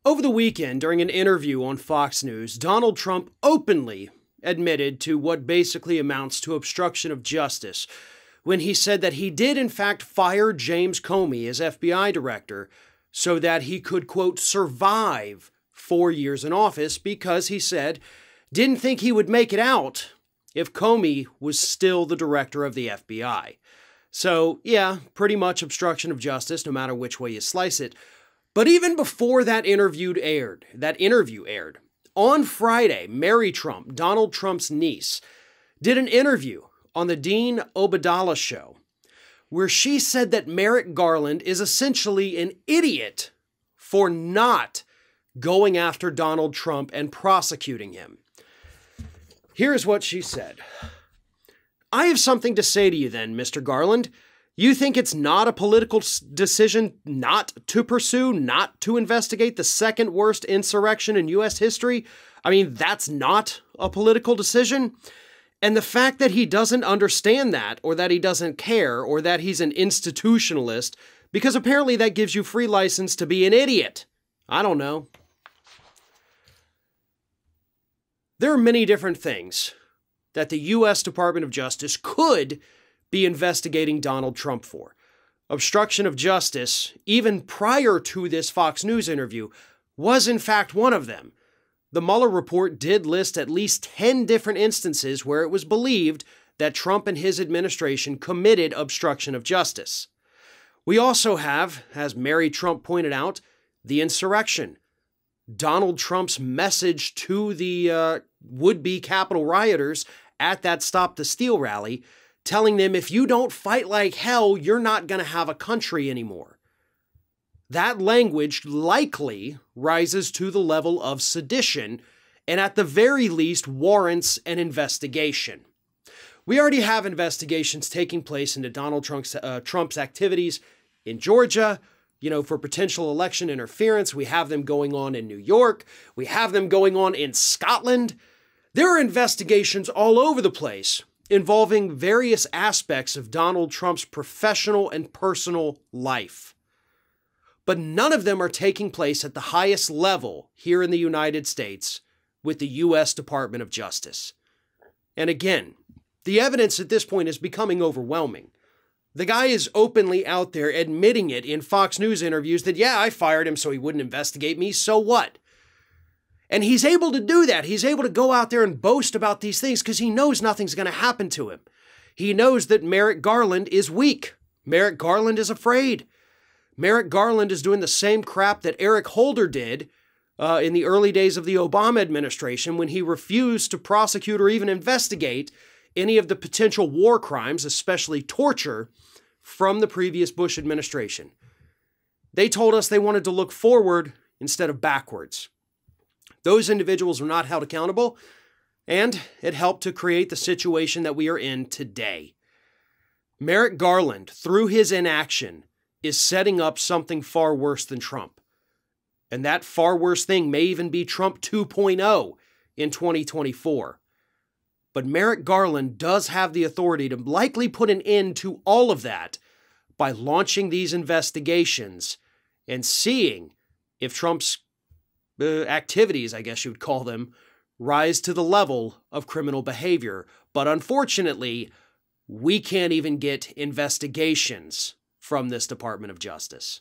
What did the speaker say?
Over the weekend, during an interview on Fox News, Donald Trump openly admitted to what basically amounts to obstruction of justice when he said that he did in fact fire James Comey as FBI director so that he could, quote, survive 4 years in office because he said didn't think he would make it out if Comey was still the director of the FBI. So, yeah, pretty much obstruction of justice, no matter which way you slice it. But even before that interview aired, on Friday, Mary Trump, Donald Trump's niece, did an interview on the Dean Obeidallah show where she said that Merrick Garland is essentially an idiot for not going after Donald Trump and prosecuting him. Here's what she said. "I have something to say to you then, Mr. Garland. You think it's not a political decision not to pursue, not to investigate the second worst insurrection in U.S. history? I mean, that's not a political decision? And the fact that he doesn't understand that, or that he doesn't care, or that he's an institutionalist, because apparently that gives you free license to be an idiot. I don't know." There are many different things that the U.S. Department of Justice could be investigating Donald Trump for. Obstruction of justice, even prior to this Fox News interview, was in fact one of them. The Mueller report did list at least 10 different instances where it was believed that Trump and his administration committed obstruction of justice. We also have, as Mary Trump pointed out, the insurrection. Donald Trump's message to the would-be Capitol rioters at that Stop the Steal rally, telling them if you don't fight like hell, you're not going to have a country anymore. That language likely rises to the level of sedition and at the very least warrants an investigation. We already have investigations taking place into Donald Trump's activities in Georgia, for potential election interference. We have them going on in New York. We have them going on in Scotland. There are investigations all over the place involving various aspects of Donald Trump's professional and personal life. But none of them are taking place at the highest level here in the United States with the U.S. Department of Justice. And again, the evidence at this point is becoming overwhelming. The guy is openly out there admitting it in Fox News interviews that, yeah, I fired him so he wouldn't investigate me, so what? And he's able to do that. He's able to go out there and boast about these things because he knows nothing's going to happen to him. He knows that Merrick Garland is weak. Merrick Garland is afraid. Merrick Garland is doing the same crap that Eric Holder did in the early days of the Obama administration when he refused to prosecute or even investigate any of the potential war crimes, especially torture, from the previous Bush administration. They told us they wanted to look forward instead of backwards. Those individuals were not held accountable, and it helped to create the situation that we are in today. Merrick Garland, through his inaction, is setting up something far worse than Trump. And that far worse thing may even be Trump 2.0 in 2024. But Merrick Garland does have the authority to likely put an end to all of that by launching these investigations and seeing if Trump's activities, I guess you would call them, rise to the level of criminal behavior. But unfortunately, we can't even get investigations from this Department of Justice.